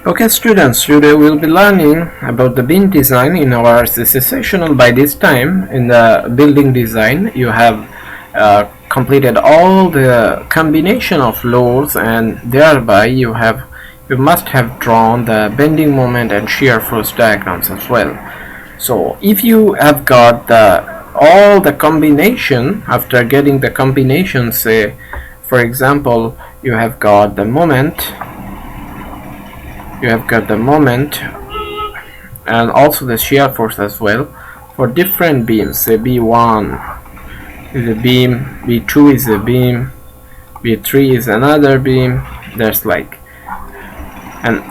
Okay students, today we'll be learning about the beam design in our sessional. By this time in the building design you have completed all the combination of loads, and thereby you must have drawn the bending moment and shear force diagrams as well. So if you have got all the combination, after getting the combination, say for example you have got the moment, and also the shear force as well for different beams. Say B1 is a beam, B2 is a beam, B3 is another beam. There's like, and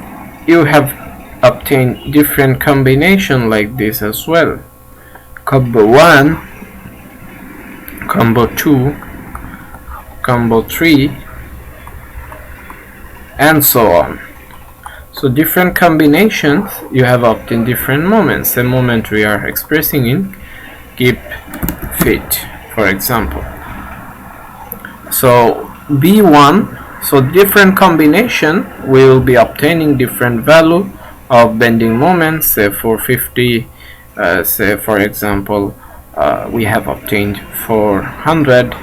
you have obtained different combination like this as well. Combo 1, combo 2, combo 3, and so on. So different combinations, you have obtained different moments. The moment we are expressing in keep fit, for example. So B1, so different combination, we will be obtaining different value of bending moments. Say 450, say for example we have obtained 400,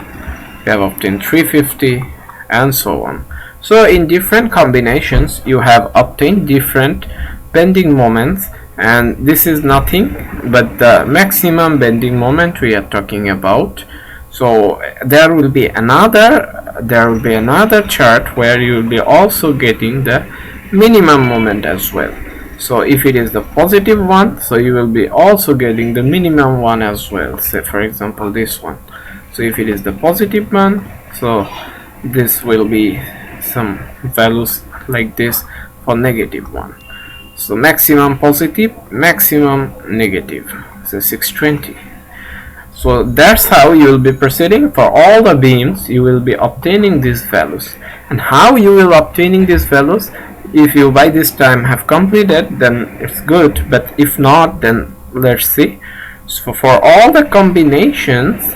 we have obtained 350, and so on. So in different combinations you have obtained different bending moments, and this is nothing but the maximum bending moment we are talking about. So there will be another chart where you will be also getting the minimum moment as well. So if it is the positive one, so you will be also getting the minimum one as well. Say for example this one. So if it is the positive one, so this will be some values like this for negative one. So maximum positive, maximum negative, so 620. So that's how you will be proceeding for all the beams. You will be obtaining these values. And how you will obtaining these values, if you by this time have completed, then it's good, but if not, then let's see. So for all the combinations,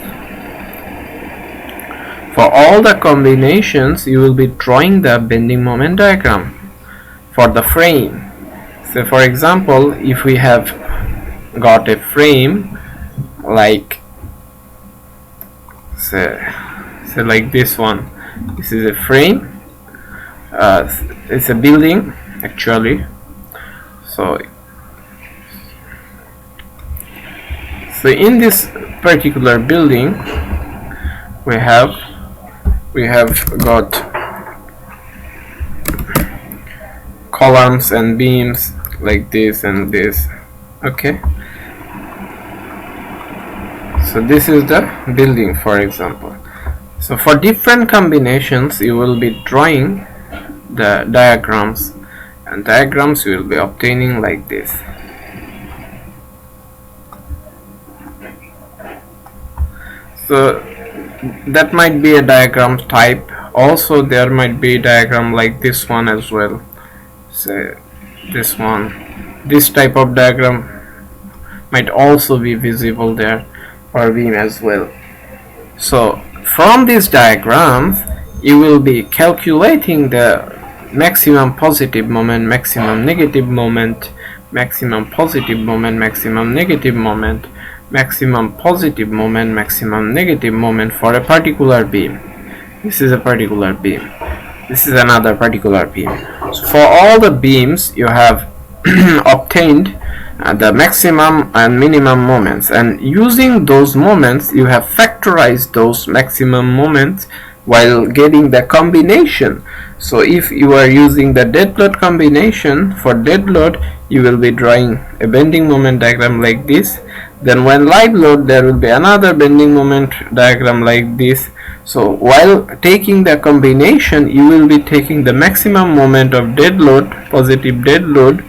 you will be drawing the bending moment diagram for the frame. So for example, if we have got a frame like say like this one, this is a frame, it's a building actually. So in this particular building we have got columns and beams like this and this. Okay, so this is the building, for example. So for different combinations you will be drawing the diagrams, and diagrams you will be obtaining like this. So that might be a diagram type. Also there might be a diagram like this one as well. Say this one, this type of diagram might also be visible there for beam as well. So from these diagrams you will be calculating the maximum positive moment, maximum negative moment, maximum positive moment, maximum negative moment, maximum positive moment, maximum negative moment for a particular beam. This is a particular beam, this is another particular beam. So for all the beams you have obtained the maximum and minimum moments, and using those moments you have factorized those maximum moments while getting the combination. So if you are using the dead load combination, for dead load you will be drawing a bending moment diagram like this. Then when live load there will be another bending moment diagram like this. So while taking the combination you will be taking the maximum moment of dead load, positive dead load,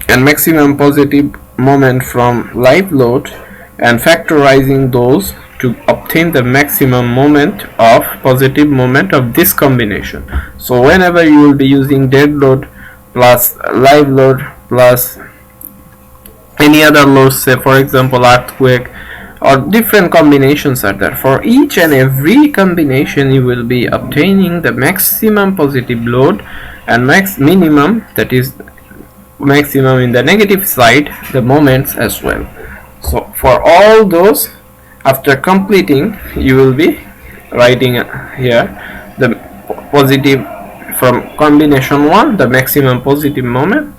and maximum positive moment from live load, and factorizing those to obtain the maximum moment of positive moment of this combination. So whenever you will be using dead load plus live load plus any other loads, say for example earthquake, or different combinations are there. For each and every combination you will be obtaining the maximum positive load and minimum, that is maximum in the negative side, the moments as well. So for all those, after completing, you will be writing here the positive from combination 1, the maximum positive moment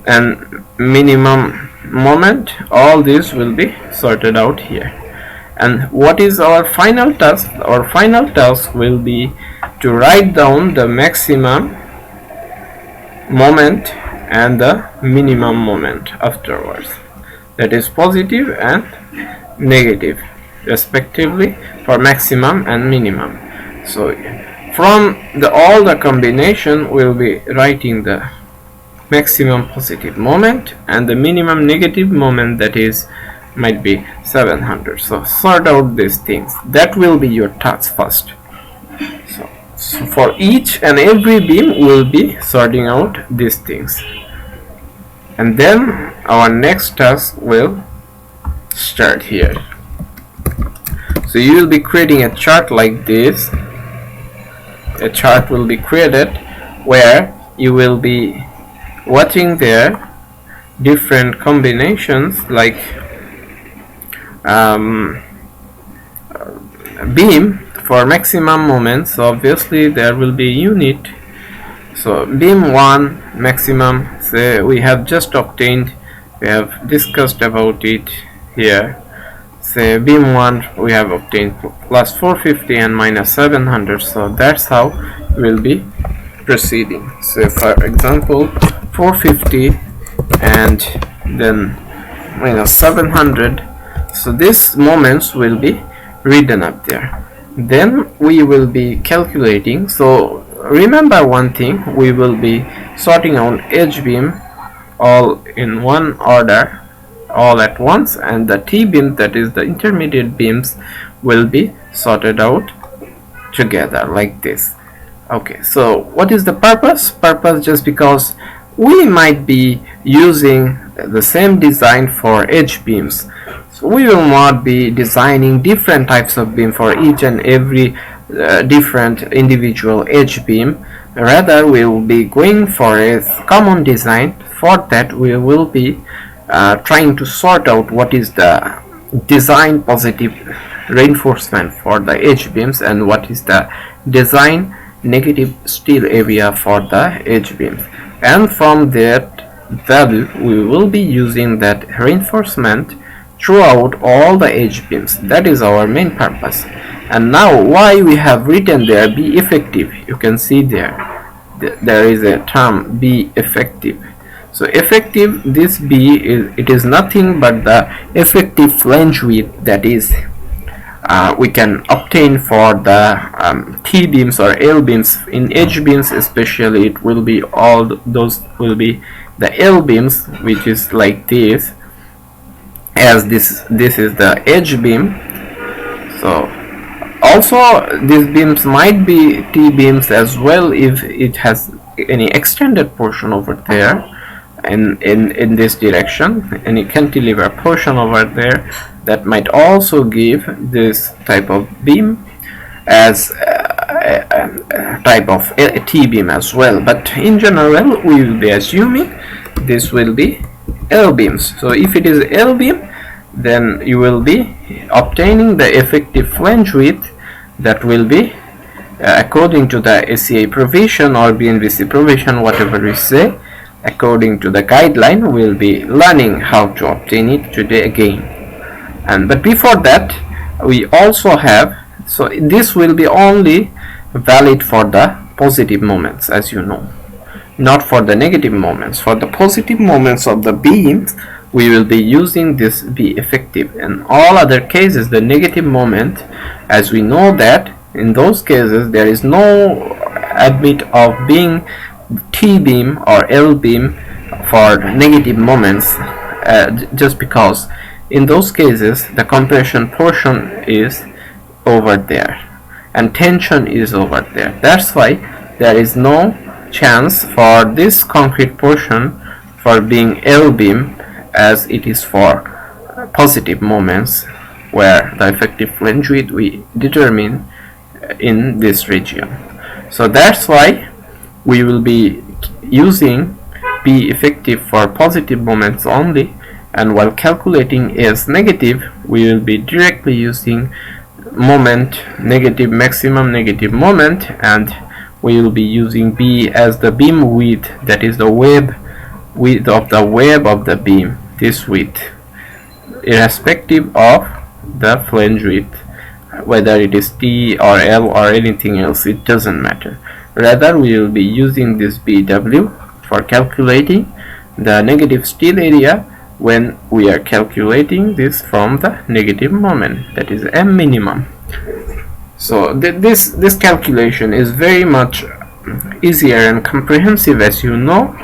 and minimum moment. All these will be sorted out here. And what is our final task? Our final task will be to write down the maximum moment and the minimum moment afterwards, that is positive and negative respectively for maximum and minimum. So from all the combination, we'll be writing the maximum positive moment and the minimum negative moment, that is might be 700. So sort out these things. That will be your task first. So for each and every beam, we'll be sorting out these things, and then our next task will start here. So you will be creating a chart like this. A chart will be created where you will be watching there different combinations like beam for maximum moments. So obviously there will be unit. So beam 1 maximum, say we have just obtained, we have discussed about it here. Say beam 1 we have obtained plus 450 and minus 700. So that's how we'll be proceeding. So for example 450 and then minus 700. So these moments will be written up there. Then we will be calculating. So remember one thing, we will be sorting out H beam all in one order, all at once, and the T beam, that is the intermediate beams, will be sorted out together like this. Okay, so what is the purpose? Just because we might be using the same design for H beams. So we will not be designing different types of beam for each and every different individual H beam. Rather, we will be going for a common design. For that, we will be trying to sort out what is the design positive reinforcement for the H beams and what is the design negative steel area for the H beams, and from that value we will be using that reinforcement throughout all the H beams. That is our main purpose. And now why we have written there be effective, you can see there is a term be effective. So effective, this B is nothing but the effective flange width that is we can obtain for the T beams or L beams. In H beams especially, it will be all those will be the L beams, which is like this, as this is the H beam. So also these beams might be T beams as well if it has any extended portion over there in this direction, any cantilever portion over there, that might also give this type of beam as a type of T beam as well. But in general we will be assuming this will be L beams. So if it is L beam, then you will be obtaining the effective flange width that will be according to the ACA provision or BNBC provision, whatever we say, according to the guideline. We'll be learning how to obtain it today again. But before that, we also have, so this will be only valid for the positive moments, as you know, not for the negative moments. For the positive moments of the beams, we will be using this be effective. In all other cases, the negative moment, as we know that in those cases there is no admit of being T beam or L beam for negative moments, just because in those cases the compression portion is over there and tension is over there. That's why there is no chance for this concrete portion for being L beam, as it is for positive moments where the effective flange width we determine in this region. So that's why we will be using B effective for positive moments only, and while calculating A as negative, we will be directly using moment negative maximum negative moment, and we will be using B as the beam width, that is the width of the web of the beam, this width, irrespective of the flange width, whether it is T or L or anything else, it doesn't matter. Rather, we will be using this BW for calculating the negative steel area when we are calculating this from the negative moment, that is M minimum. So this calculation is very much easier and comprehensive, as you know.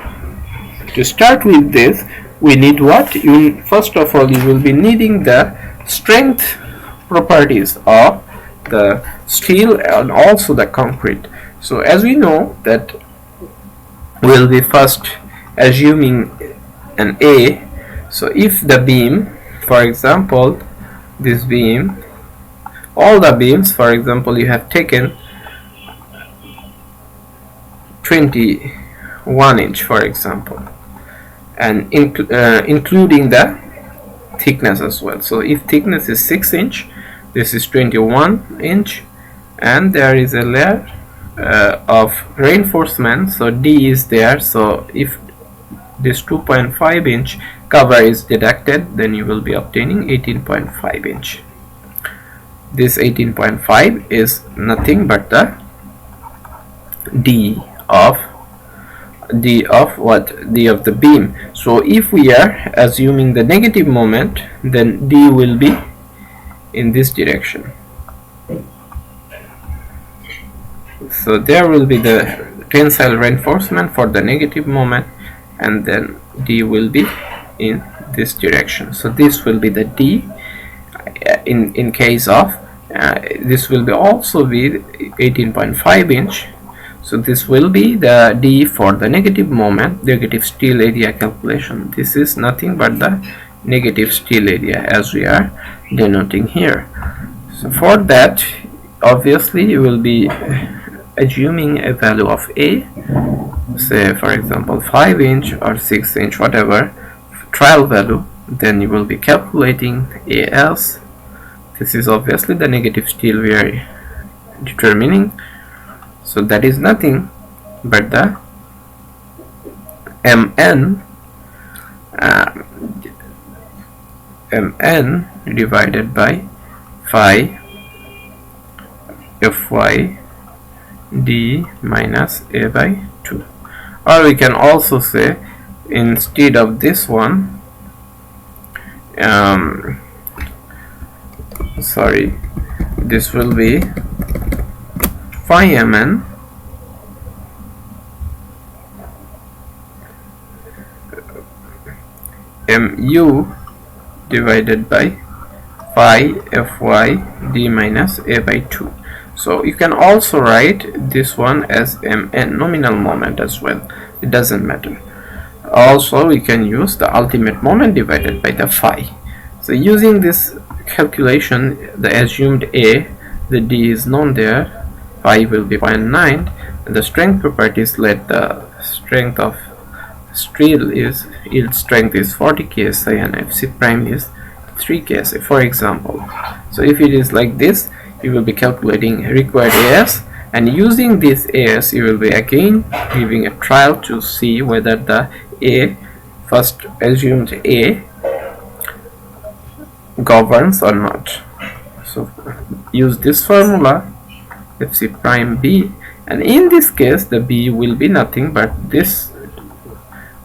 To start with this, we need what? First of all, you will be needing the strength properties of the steel and also the concrete. So as we know that we'll be first assuming an A. So if the beam, for example, this beam, all the beams, for example, you have taken 21 inch, for example, and including the thickness as well. So if thickness is 6 inch, this is 21 inch, and there is a layer of reinforcement, so D is there. So if this 2.5 inch cover is deducted, then you will be obtaining 18.5 inch. This 18.5 is nothing but the D of what? D of the beam. So if we are assuming the negative moment, then D will be in this direction. So there will be the tensile reinforcement for the negative moment, and then D will be in this direction. So this will be the D in case of this will be also be 18.5 inch. So this will be the D for the negative moment, negative steel area calculation. This is nothing but the negative steel area as we are denoting here. So for that, obviously you will be assuming a value of A, say for example 5 inch or 6 inch, whatever trial value. Then you will be calculating A as, this is obviously the negative steel we are determining, so that is nothing but the MN divided by phi Fy D minus A by 2. Or we can also say, instead of this one, this will be phi Mn Mu divided by phi Fy D minus A by 2. So you can also write this one as Mn, nominal moment as well, it doesn't matter. Also we can use the ultimate moment divided by the phi. So using this calculation, the assumed A, the D is known there, phi will be 0.9, and the strength properties let the strength of steel is, yield strength is 40 ksi and Fc prime is 3 ksi, for example. So if it is like this, you will be calculating required AS, and using this AS you will be again giving a trial to see whether the A, first assumed A, governs or not. So use this formula Fc prime B, and in this case the B will be nothing but this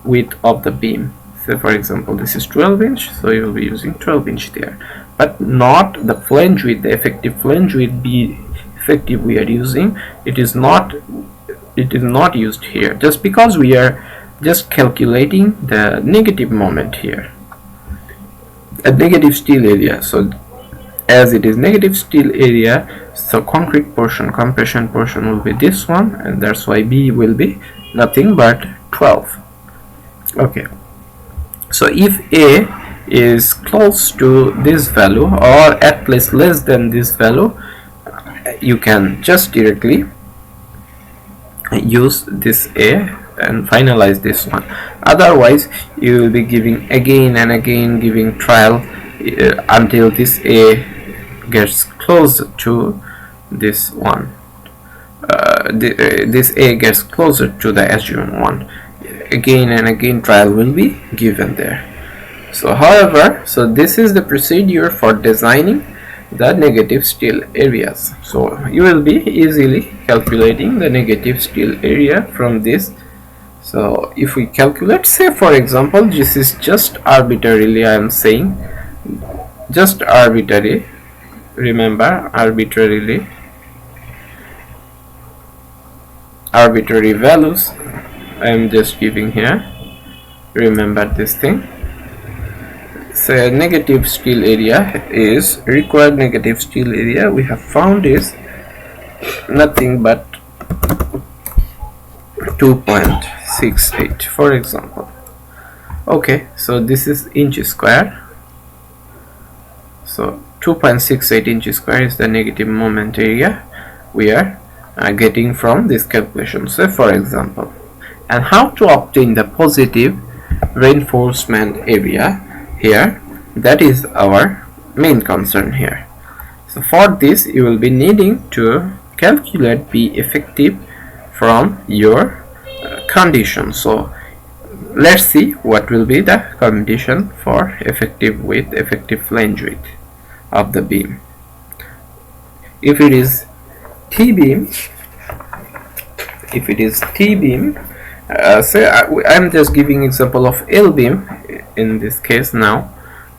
width of the beam. Say for example this is 12 inch, so you will be using 12 inch there, but not the flange width, the effective flange width B effective we are using. It is not used here, just because we are just calculating the negative moment here, a negative steel area. So as it is negative steel area, so concrete portion, compression portion will be this one, and that's why B will be nothing but 12. Okay, so if A is close to this value or at least less than this value, you can just directly use this A and finalize this one. Otherwise you will be giving again and again, giving trial until this A gets close to this one. This A gets closer to the assumed one. Again and again trial will be given there. So however, this is the procedure for designing the negative still areas. So you will be easily calculating the negative still area from this. So if we calculate, say for example, this is just arbitrarily, I am saying just arbitrary, remember arbitrary values I am just giving here, remember this thing. So negative still area is required negative still area we have found is nothing but 2.68 for example. Okay, so this is inch square. So 2.68 inch square is the negative moment area we are getting from this calculation. So for example, and how to obtain the positive reinforcement area here, that is our main concern here. So for this you will be needing to calculate B effective from your condition. So let's see what will be the condition for effective width, effective flange width of the beam. If it is T-beam, say I'm just giving example of L-beam in this case. Now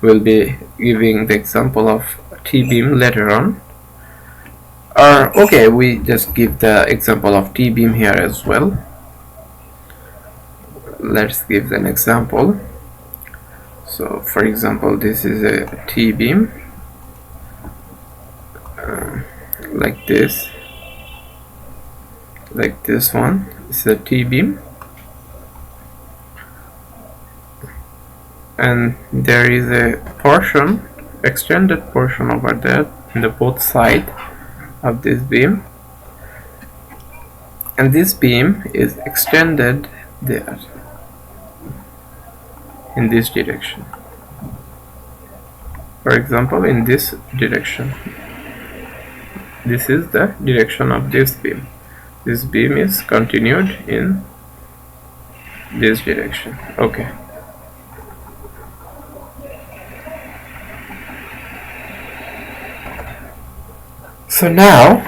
we'll be giving the example of T-beam later on, or okay, we just give the example of T-beam here as well. Let's give an example. So for example, this is a T-beam like this one. It's a T-beam, and there is a portion, extended portion over there in the both side of this beam, and this beam is extended there in this direction. For example, in this direction, this is the direction of this beam. This beam is continued in this direction. Okay. So now,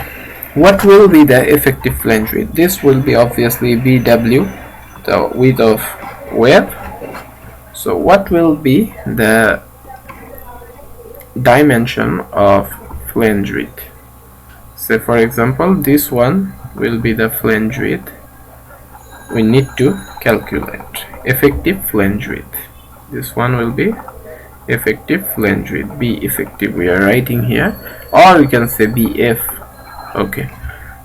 what will be the effective flange width? This will be obviously BW, the width of web. So what will be the dimension of flange width? Say for example, this one will be the flange width we need to calculate. Effective flange width. This one will be effective flange width. B effective we are writing here, or we can say BF. Okay,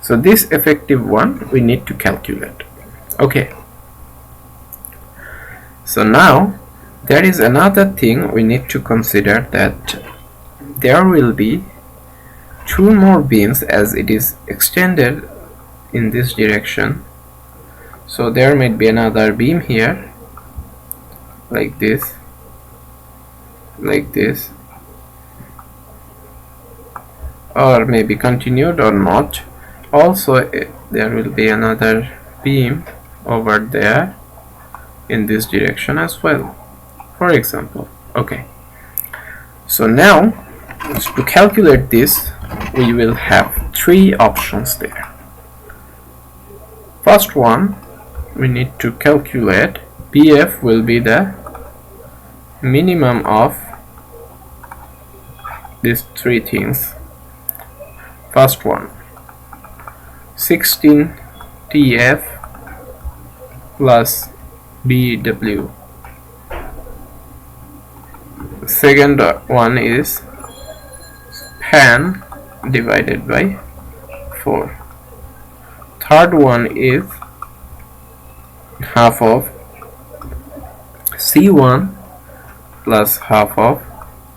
so this effective one we need to calculate. Okay, so now there is another thing we need to consider, that there will be two more beams as it is extended in this direction. So there might be another beam here like this, or maybe continued or not. Also there will be another beam over there in this direction as well, for example. Okay, so now to calculate this we will have three options there. First one, we need to calculate BF will be the minimum of these three things. First one, 16 TF plus BW. Second one is pan divided by 4. Third one is half of C1 plus half of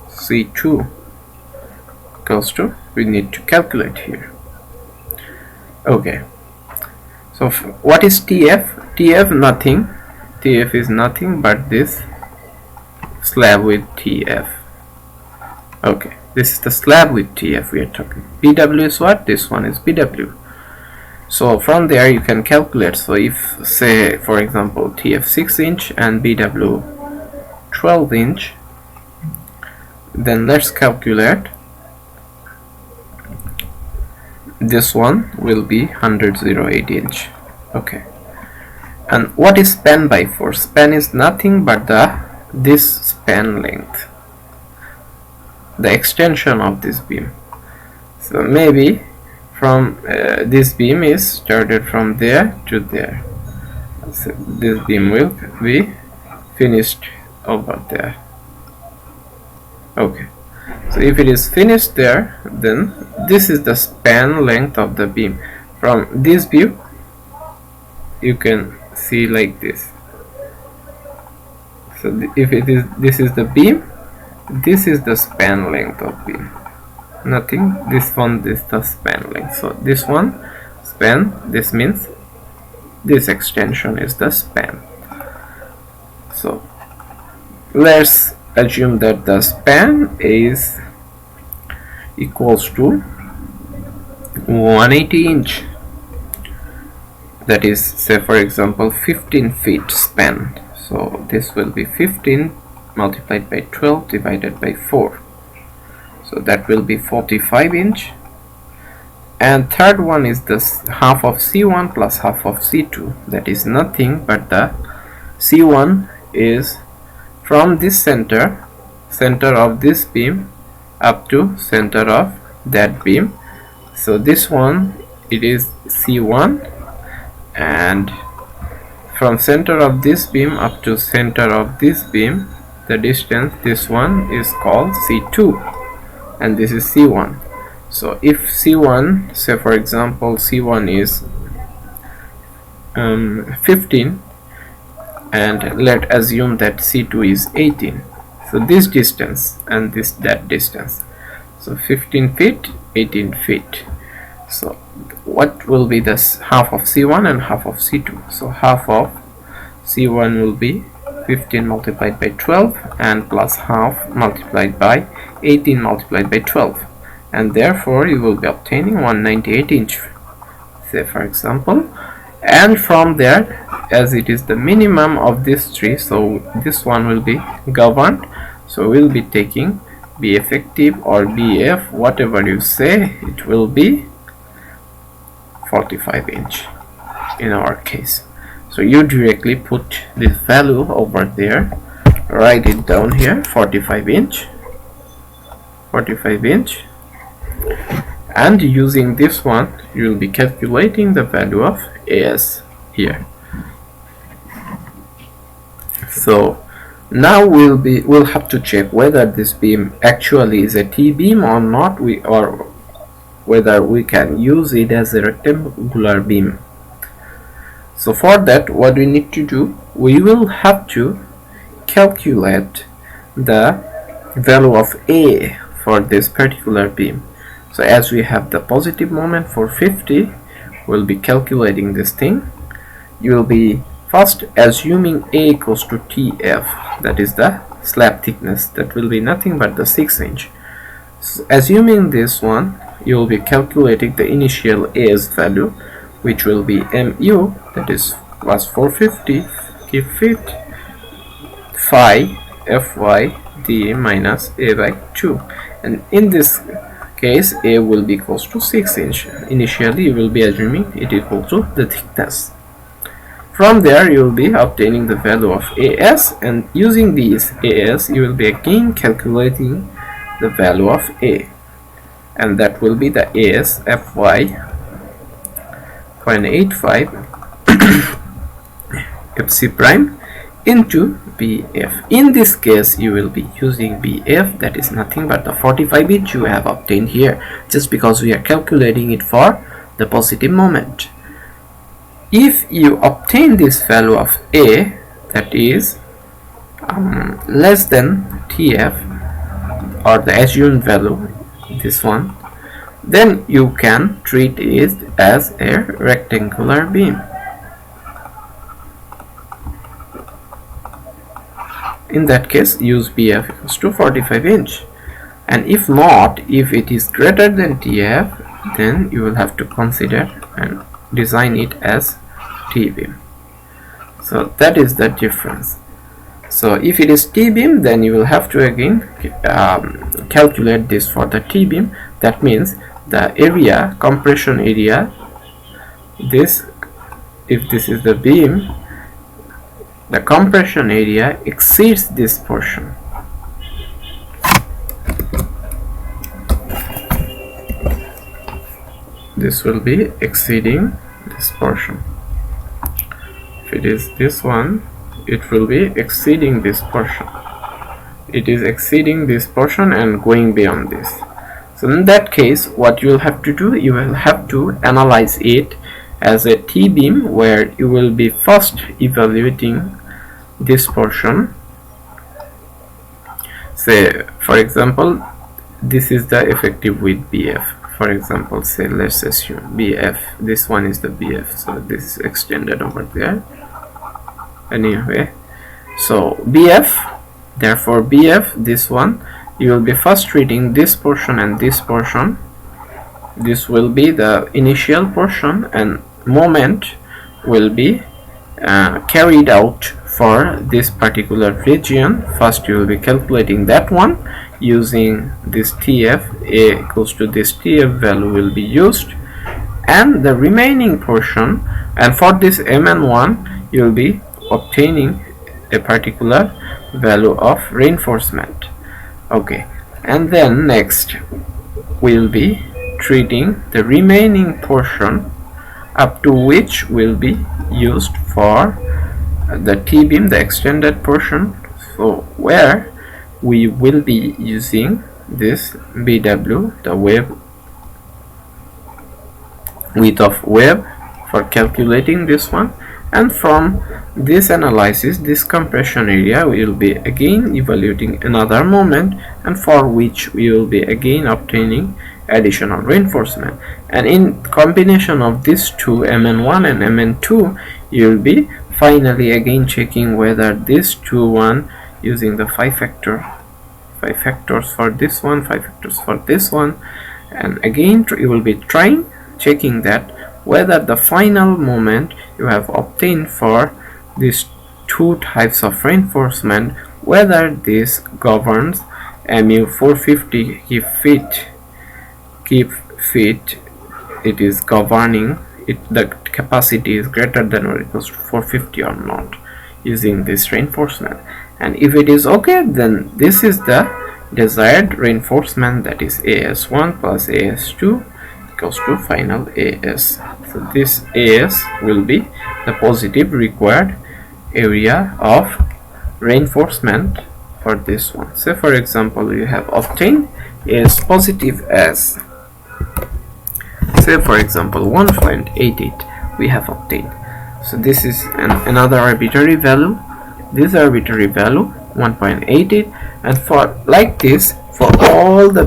C2 equals to, we need to calculate here. Okay, so So what is TF? TF nothing. TF is nothing but this slab with TF. Okay, this is the slab with TF we are talking. BW is what? This one is BW. So from there you can calculate. So if, say for example, TF 6 inch and BW 12 inch, then let's calculate. This one will be 108 inch. Okay, and what is span by 4? Span is nothing but this span length, the extension of this beam. So maybe from this beam is started from there to there. So this beam will be finished over there. Okay, so if it is finished there, then this is the span length of the beam. From this view you can see like this. So if this is the beam, this is the span length of beam. Nothing, this one is the span length. So this one span, this means this extension is the span. So let's assume that the span is equals to 180 inch. That is, say for example, 15 feet span. So this will be 15 multiplied by 12 divided by 4. So that will be 45 inch. And third one is this half of C1 plus half of C2. That is nothing but the C1 is from this center of this beam up to center of that beam. So this one, it is C1, and from center of this beam up to center of this beam, the distance, this one is called C2, and this is C1. So if C1, say for example C1 is 15, and let assume that C2 is 18. So this distance and that distance. So 15 feet, 18 feet. So what will be this half of C1 and half of C2? So half of C1 will be 15 multiplied by 12 and plus half multiplied by 18 multiplied by 12, and therefore you will be obtaining 198 inch, say for example. And from there, as it is the minimum of this tree, so this one will be governed. So we'll be taking B effective or BF, whatever you say, it will be 45 inch in our case. So you directly put this value over there, write it down here, 45 inch, and using this one you will be calculating the value of AS here. So now we'll have to check whether this beam actually is a T-beam or not, or whether we can use it as a rectangular beam. So for that, what we need to do, we will have to calculate the value of A for this particular beam. So as we have the positive moment for 50, we'll be calculating this thing. You will be first assuming A equals to TF, that is the slab thickness, that will be nothing but the 6 inch. So assuming this one, you will be calculating the initial A's value, which will be MU, that is was 450 feet, phi Fy dA minus A by 2, and in this case A will be equals to 6 inch. Initially you will be assuming it equal to the thickness. From there you will be obtaining the value of AS, and using these AS you will be again calculating the value of A, and that will be the AS Fy 0.85 FC prime into BF. In this case you will be using BF, that is nothing but the 45 inch you have obtained here, just because we are calculating it for the positive moment. If you obtain this value of A, that is less than TF, or the assumed value, this one, then you can treat it as a rectangular beam. in that case use BF equals to 45 inch. And if not, if it is greater than TF, then you will have to consider and design it as T-beam. So that is the difference. So if it is T-beam, then you will have to again calculate this for the T-beam. That means the area, compression area, this, if this is the beam, the compression area exceeds this portion. This will be exceeding this portion. If it is this one, it will be exceeding this portion. It is exceeding this portion and going beyond this. So in that case, what you will have to do, you will have to analyze it as a T-beam, where you will be first evaluating this portion. Say for example, this is the effective width BF. For example, say let's assume BF, this one is the BF, so this is extended over there. Anyway, so BF, therefore BF, this one, you will be first treating this portion and this portion. This will be the initial portion, and moment will be carried out for this particular region. First you will be calculating that one using this TF, A equals to this TF value will be used, and the remaining portion, and for this MN1 you will be obtaining a particular value of reinforcement. Okay, and then next we will be treating the remaining portion up to which will be used for the T-beam, the extended portion, so where we will be using this BW, the web width of web, for calculating this one. And from this analysis, this compression area, we will be again evaluating another moment, and for which we will be again obtaining additional reinforcement. And in combination of these two, MN1 and MN2, you will be finally again checking whether this one using the 5 factors for this one, 5 factors for this one, and again you will be checking that whether the final moment you have obtained for these two types of reinforcement, whether this governs MU 450 keep fit, it is governing it, the capacity is greater than or equals to 450 or not, using this reinforcement. And if it is okay, then this is the desired reinforcement, that is AS1 plus AS2 equals to final AS. So this AS will be the positive required area of reinforcement for this one. So for example, you have obtained AS positive as, say for example, 1.88 we have obtained. So this is another arbitrary value, this arbitrary value 1.88, and for like this for all the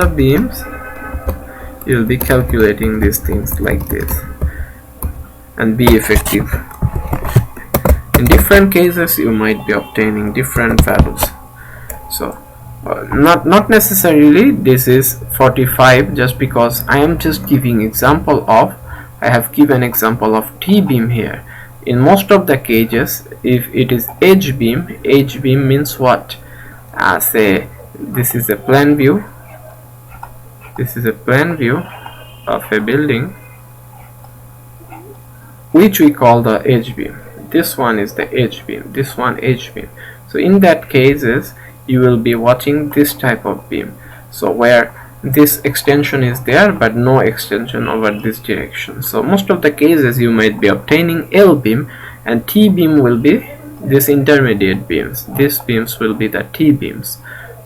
beams, you'll be calculating these things like this and be effective. In different cases you might be obtaining different values. So not necessarily this is 45, just because I am just giving example of, I have given example of T-beam here. In most of the cases, if it is H-beam means what? Say this is a plan view, this is a plan view of a building which we call the H-beam. This one is the H-beam, this one H-beam. So in that cases you will be watching this type of beam, so where this extension is there but no extension over this direction. So most of the cases you might be obtaining L-beam, and T-beam will be this intermediate beams. These beams will be the T-beams,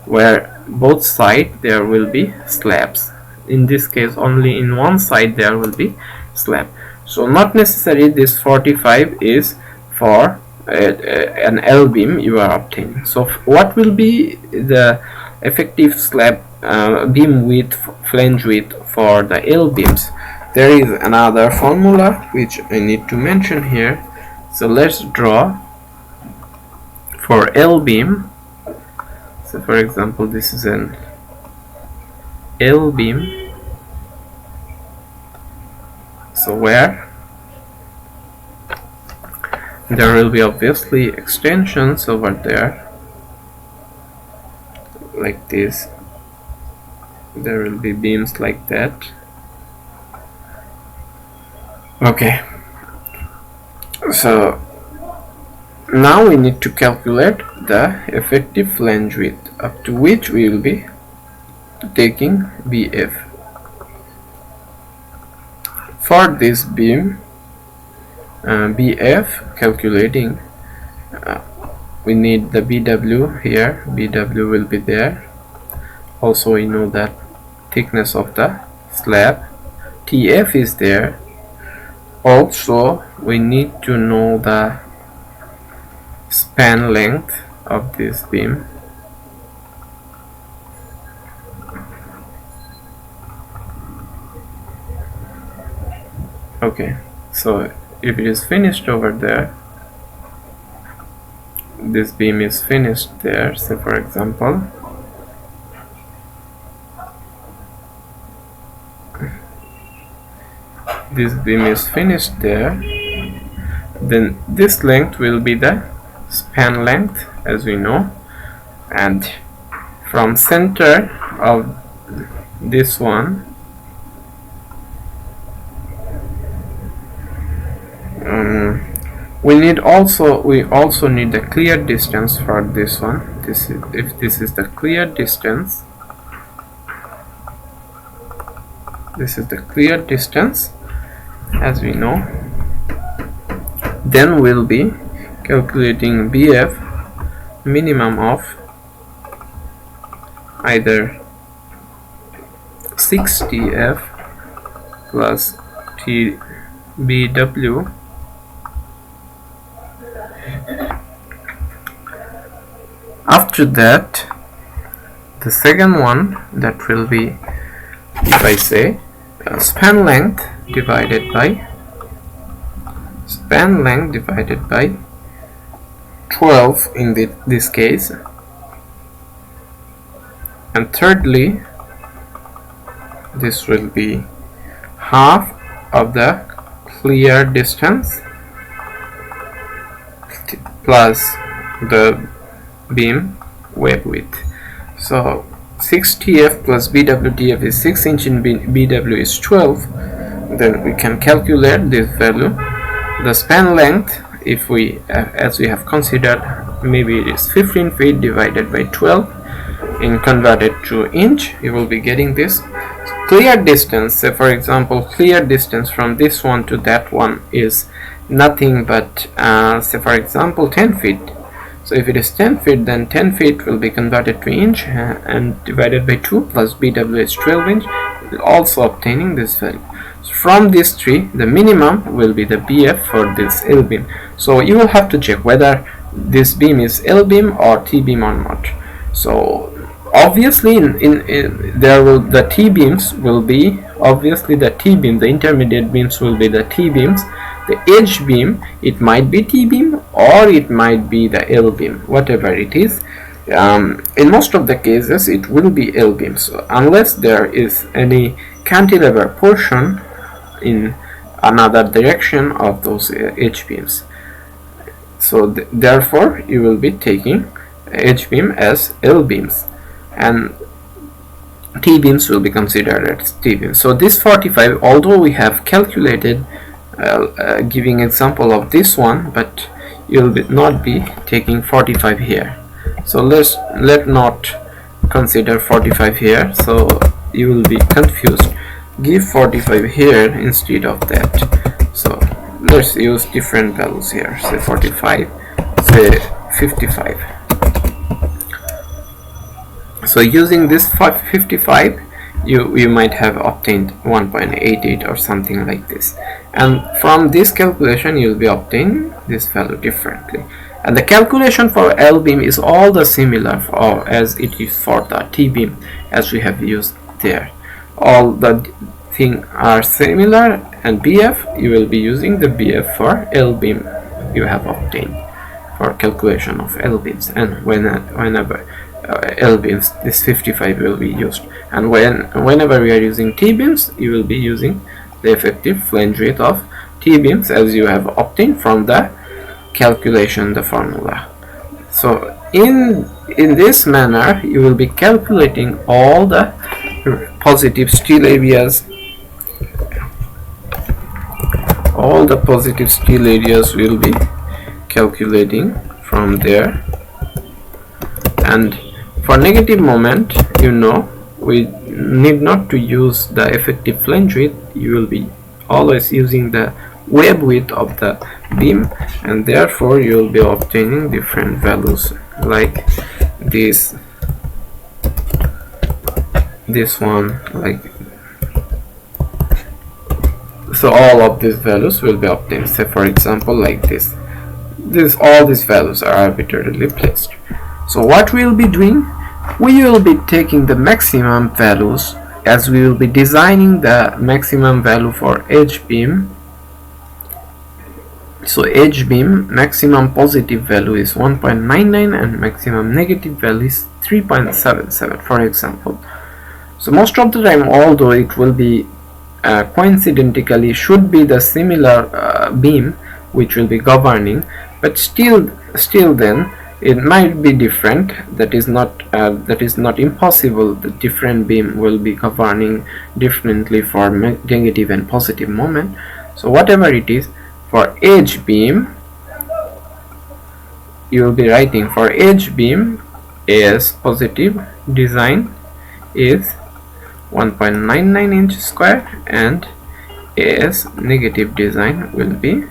where both sides there will be slabs. In this case only in one side there will be slab. So not necessarily this 45 is for an L beam you are obtaining. So what will be the effective slab beam width, flange width for the L beams? There is another formula which I need to mention here. So let's draw for L beam, so for example this is an L beam, so where there will be obviously extensions over there like this, there will be beams like that. Okay, so now we need to calculate the effective flange width up to which we will be taking BF. For this beam BF calculating, we need the BW here, BW will be there. Also we know that thickness of the slab, TF is there. Also we need to know the span length of this beam. Okay, so if it is finished over there, this beam is finished there, say for example this beam is finished there, then this length will be the span length as we know, and from center of this one we also need the clear distance for this one. If this is the clear distance, this is the clear distance as we know, then we'll be calculating BF minimum of either 6TF plus TBW After that, the second one, that will be, if I say span length divided by 12 in this case, and thirdly this will be half of the clear distance plus the beam web width. So 6TF plus BWTF is 6 inch and BW is 12. Then we can calculate this value. The span length, if we as we have considered, maybe it is 15 feet divided by 12 and converted to inch, you will be getting this. So clear distance, say for example clear distance from this one to that one is nothing but say for example 10 feet. So if it is 10 feet, then 10 feet will be converted to inch and divided by 2 plus BW is 12 inch, also obtaining this value. So from these three, the minimum will be the BF for this L beam. So you will have to check whether this beam is L beam or T beam or not. So obviously the T beams will be, obviously the T beam, the intermediate beams will be the T beams. The edge beam, it might be T beam or it might be the L beam, whatever it is. In most of the cases it will be L beam, so unless there is any cantilever portion in another direction of those edge beams. So therefore you will be taking edge beam as L beams and T beams will be considered as T beams. So this 45, although we have calculated giving example of this one, but you'll not be taking 45 here. So let's not consider 45 here, so you will be confused. Give 45 here instead of that. So let's use different values here, say 45, say 55. So using this 55, you might have obtained 1.88 or something like this, and from this calculation you will be obtaining this value differently. And the calculation for L beam is all the similar as it is for the T beam, as we have used there. All the things are similar, and BF you will be using the BF for L beam you have obtained. for calculation of L beams, and whenever L beams, this 55 will be used, and whenever we are using T beams, you will be using the effective flange width of T beams as you have obtained from the calculation, the formula. So in this manner you will be calculating all the positive steel areas. All the positive steel areas will be calculating from there, and for negative moment, you know, we need not to use the effective flange width. You will be always using the web width of the beam, and therefore you will be obtaining different values like this one, like so. All of these values will be obtained. Say for example like this. All these values are arbitrarily placed. So what we will be doing, we will be taking the maximum values, as we will be designing the maximum value for edge beam. So edge beam maximum positive value is 1.99 and maximum negative value is 3.77, for example. So most of the time, although it will be coincidentally should be the similar beam which will be governing, but still then it might be different. That is not impossible. The different beam will be governing differently for negative and positive moment. So whatever it is, for edge beam you will be writing for edge beam as positive design is 1.99 inch square, and as negative design will be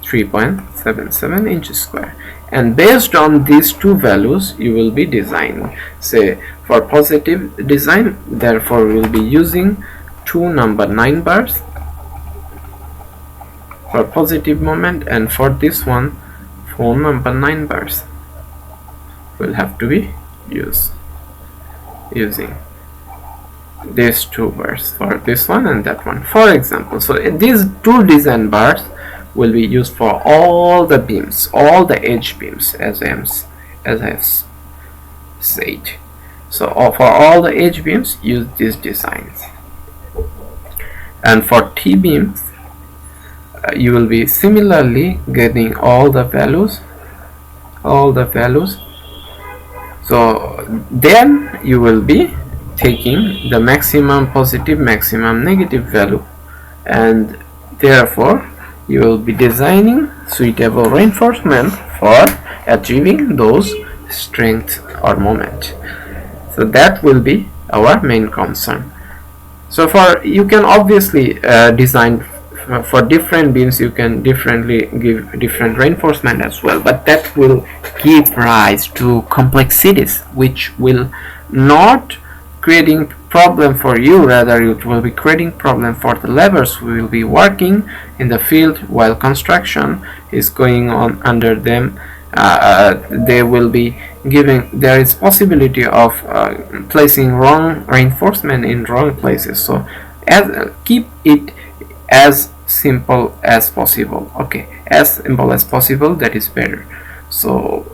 3.77 inches square, and based on these two values you will be designing. Say for positive design, therefore we will be using 2 number 9 bars for positive moment, and for this one 4 number 9 bars will have to be using these 2 bars for this one and that one, for example. So these 2 design bars will be used for all the beams, all the edge beams, as I have said. So for all the edge beams, use these designs. And for T beams, you will be similarly getting all the values. So then you will be taking the maximum positive, maximum negative value, and therefore you will be designing suitable reinforcement for achieving those strength or moment. So that will be our main concern. So you can obviously design for different beams, you can differently give different reinforcement as well, but that will give rise to complexities which will not creating problem for you, rather it will be creating problem for the laborers who will be working in the field while construction is going on under them. They will be there is possibility of placing wrong reinforcement in wrong places. So keep it as simple as possible. Okay, as simple as possible, that is better. So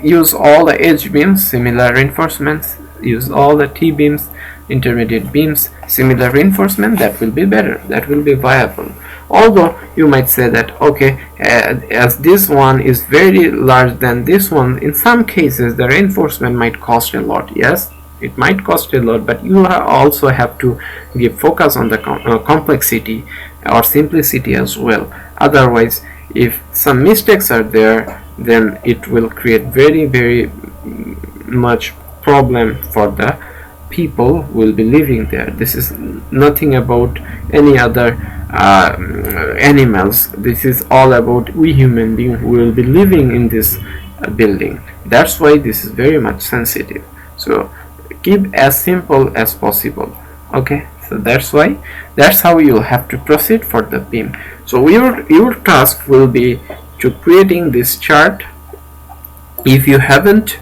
use all the edge beams, similar reinforcements. Use all the T beams, intermediate beams, similar reinforcement. That will be better, that will be viable. Although you might say that, okay, as this one is very large than this one, in some cases the reinforcement might cost a lot. Yes, it might cost a lot, but you also have to give focus on the complexity or simplicity as well. Otherwise, if some mistakes are there, then it will create very much problem for the people who will be living there. This is nothing about any other animals. This is all about we human beings who will be living in this building. That's why this is very much sensitive. So keep as simple as possible. Okay, so that's how you'll have to proceed for the beam. So your task will be to creating this chart. If you haven't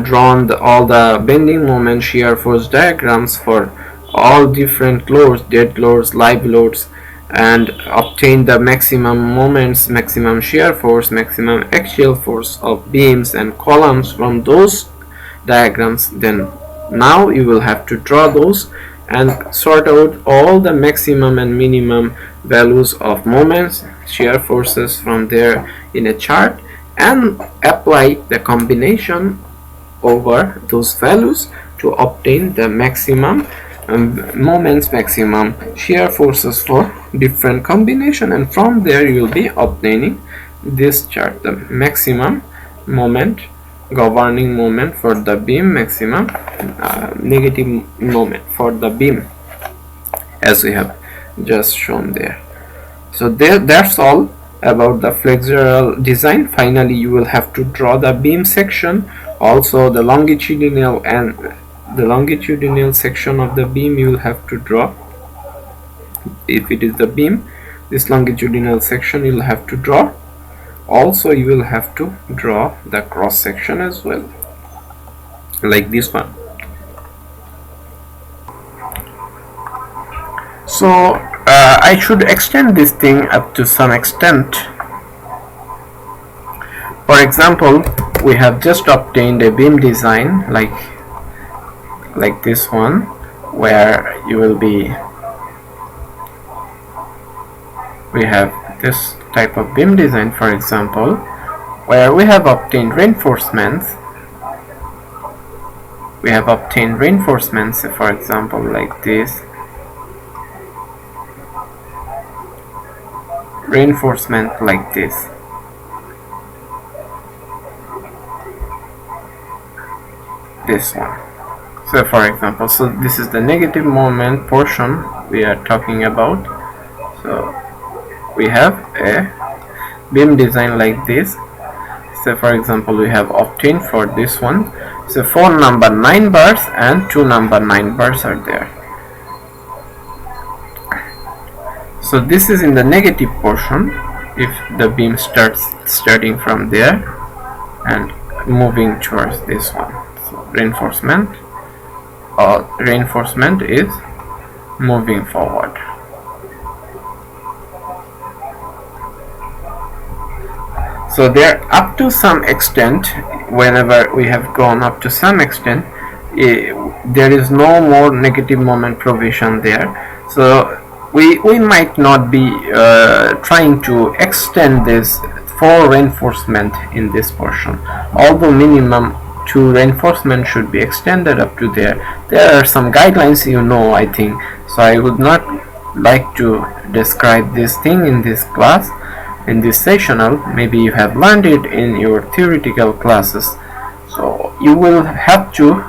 drawn all the bending moment, shear force diagrams for all different loads, dead loads, live loads, and obtain the maximum moments, maximum shear force, maximum axial force of beams and columns from those diagrams, then now you will have to draw those and sort out all the maximum and minimum values of moments, shear forces from there in a chart, and apply the combination over those values to obtain the maximum moments, maximum shear forces for different combination, and from there you will be obtaining this chart, the maximum moment, governing moment for the beam, maximum negative moment for the beam, as we have just shown there. So that's all about the flexural design. Finally, you will have to draw the beam section, also the longitudinal and the longitudinal section of the beam you will have to draw. If it is the beam, this longitudinal section you will have to draw. Also you will have to draw the cross section as well, like this one. So I should extend this thing up to some extent. For example, we have just obtained a beam design like this one, where you will be, we have this type of beam design, for example, where we have obtained reinforcements. We have obtained reinforcements, for example, like this. Reinforcement like this. This one. So for example, so this is the negative moment portion we are talking about. So we have a beam design like this. So for example, we have obtained for this one, so 4 number 9 bars and 2 number 9 bars are there. So this is in the negative portion, if the beam starting from there and moving towards this one. So reinforcement is moving forward. So there, up to some extent, whenever we have gone up to some extent, there is no more negative moment provision there. So we might not be trying to extend this for reinforcement in this portion, although minimum 2 reinforcement should be extended up to there. There are some guidelines, I think, so I would not like to describe this thing in this class, in this sessional. Maybe you have learned it in your theoretical classes. So you will have to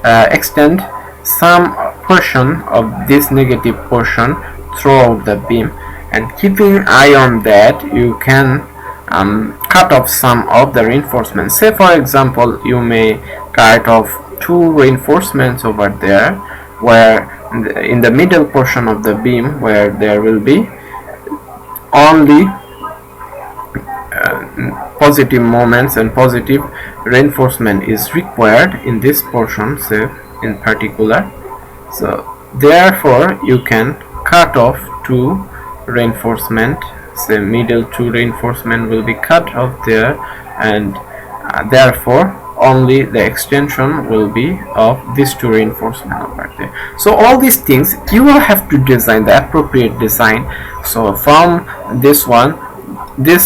extend some portion of this negative portion throughout the beam, and keeping eye on that, you can cut off some of the reinforcements. Say for example, you may cut off 2 reinforcements over there, where in the middle portion of the beam, where there will be only positive moments and positive reinforcement is required in this portion, say in particular. So therefore you can cut off 2 reinforcement, say middle 2 reinforcement will be cut off there, and therefore only the extension will be of these 2 reinforcement over there. So all these things you will have to design the appropriate design. So from this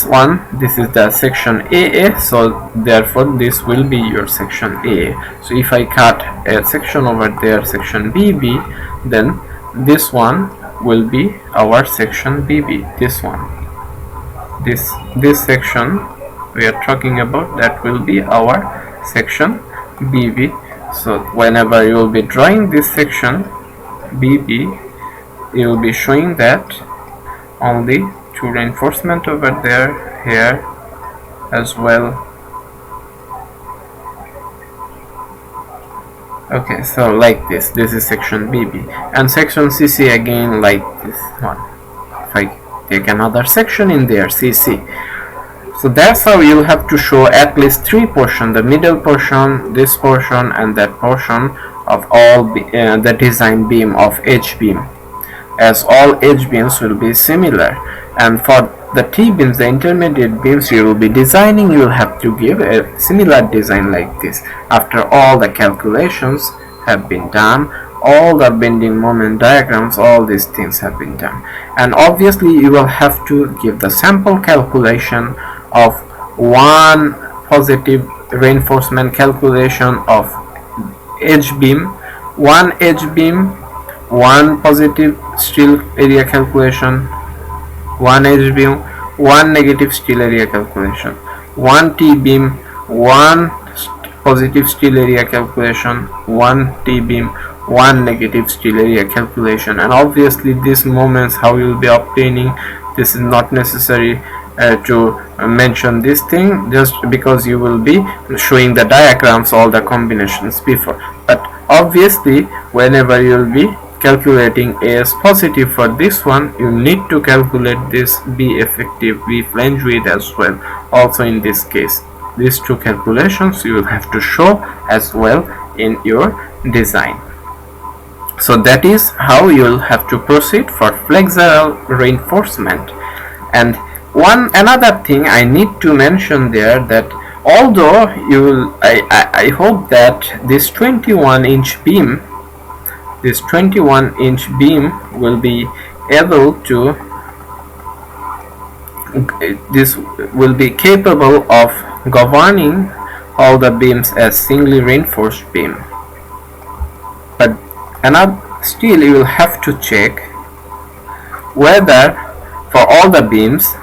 is the section AA, so therefore this will be your section AA. So if I cut a section over there, section BB, then this one will be our section BB. This one, this section we are talking about, that will be our section BB. So whenever you will be drawing this section BB, you will be showing that only 2 reinforcement over there, here as well. Okay, so like this is section BB, and section CC again like this one. If I take another section in there, CC. So that's how you'll have to show at least 3 portions, the middle portion, this portion, and that portion of all the design beam of H beam. as all edge beams will be similar. And for the T-beams, the intermediate beams you will be designing, you will have to give a similar design like this. After all the calculations have been done, all the bending moment diagrams, all these things have been done, and obviously you will have to give the sample calculation of one positive reinforcement calculation of edge beam, one edge beam, one positive steel area calculation, one edge beam, one negative steel area calculation, one T-beam, one positive steel area calculation, one T-beam, one negative steel area calculation. And obviously these moments how you will be obtaining, this is not necessary to mention this thing, just because you will be showing the diagrams, all the combinations before. But obviously whenever you will be calculating AS positive for this one, you need to calculate this B effective, B flange width as well. Also in this case, these two calculations you will have to show as well in your design. So that is how you will have to proceed for flexural reinforcement. And another thing I need to mention there, that although you will, I hope that this 21-inch beam, this 21-inch beam will be able to, this will be capable of governing all the beams as singly reinforced beam. But still you will have to check whether for all the beams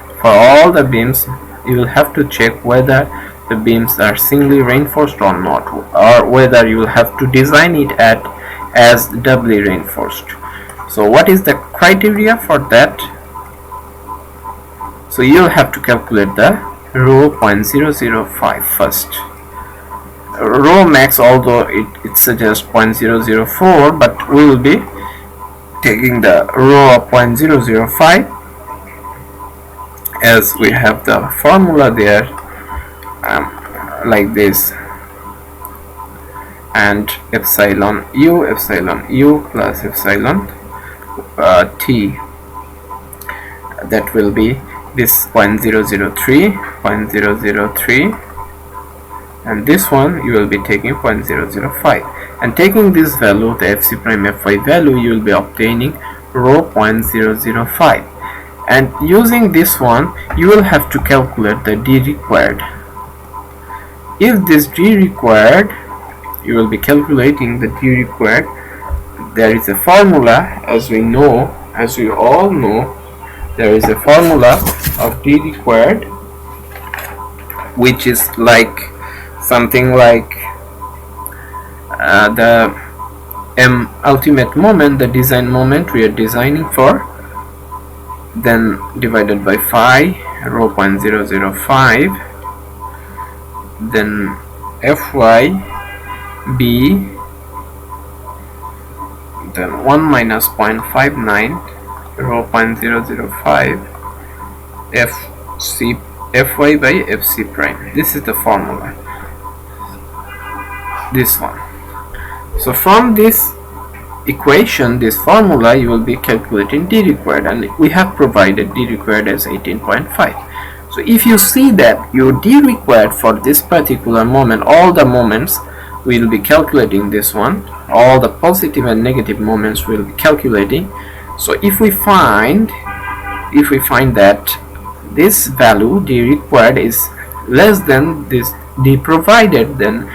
you will have to check whether the beams are singly reinforced or not, or whether you will have to design it as doubly reinforced. So what is the criteria for that? So you will have to calculate the rho 0.005 first. Rho max, although it suggests 0.004, but we will be taking the rho of 0.005 as we have the formula there, like this, and epsilon u plus epsilon t, that will be this 0.003, and this one you will be taking 0.005, and taking this value, the fc prime fy value, you will be obtaining rho 0.005. And using this one you will have to calculate the d required. If this d required, you will be calculating the d required. There is a formula, as we know, as we all know, there is a formula of d required, which is like something like the ultimate moment, the design moment we are designing for, then divided by phi, rho 0.005, then fy b, then 1 minus 0.59, rho 0.005, fy by fc prime. This is the formula, this one. So from this equation, this formula, you will be calculating d required, and we have provided d required as 18.5. So if you see that your d required for this particular moment, all the moments we will be calculating this one, all the positive and negative moments we will be calculating. So if we find that this value d required is less than this d provided, then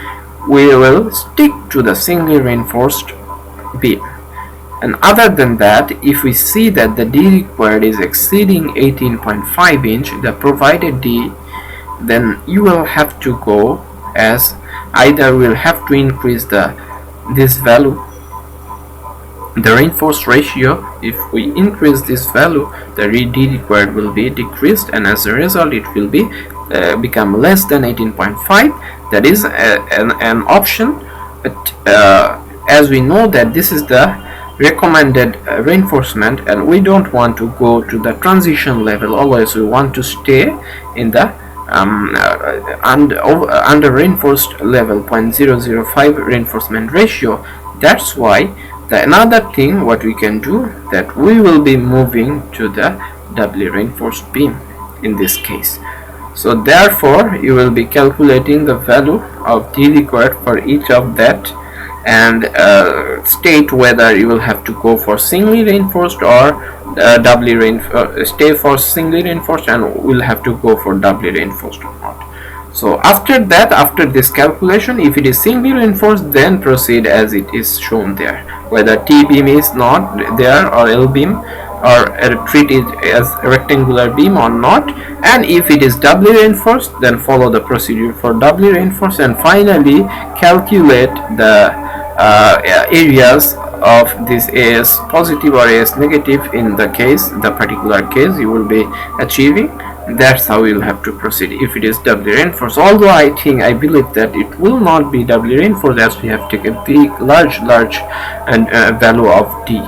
we will stick to the singly reinforced beam. And other than that, if we see that the d required is exceeding 18.5 inch, the provided d, then you will have to go as either we'll have to increase this value, the reinforced ratio. If we increase this value, the d required will be decreased, and as a result it will be become less than 18.5. That is an option, but as we know that this is the recommended reinforcement, and we don't want to go to the transition level. Always we want to stay in the under reinforced level, 0.005 reinforcement ratio. That's why The another thing what we can do, that we will be moving to the doubly reinforced beam in this case. So therefore you will be calculating the value of D required for each of that, and state whether you will have to go for singly reinforced or doubly reinforced, stay for singly reinforced and will have to go for doubly reinforced or not. So after that, after this calculation, if it is singly reinforced, then proceed as it is shown there, whether T beam is not there or L beam, or treat it as a rectangular beam or not. And if it is doubly reinforced, then follow the procedure for doubly reinforced, and finally calculate the areas of this AS positive or AS negative in the case, the particular case you will be achieving. That's how you'll have to proceed if it is doubly reinforced. Although I believe that it will not be doubly reinforced, as we have taken big large and value of D.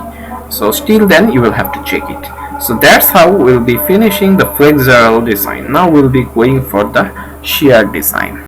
So still then you will have to check it. So that's how we'll be finishing the flexural design. Now we'll be going for the shear design.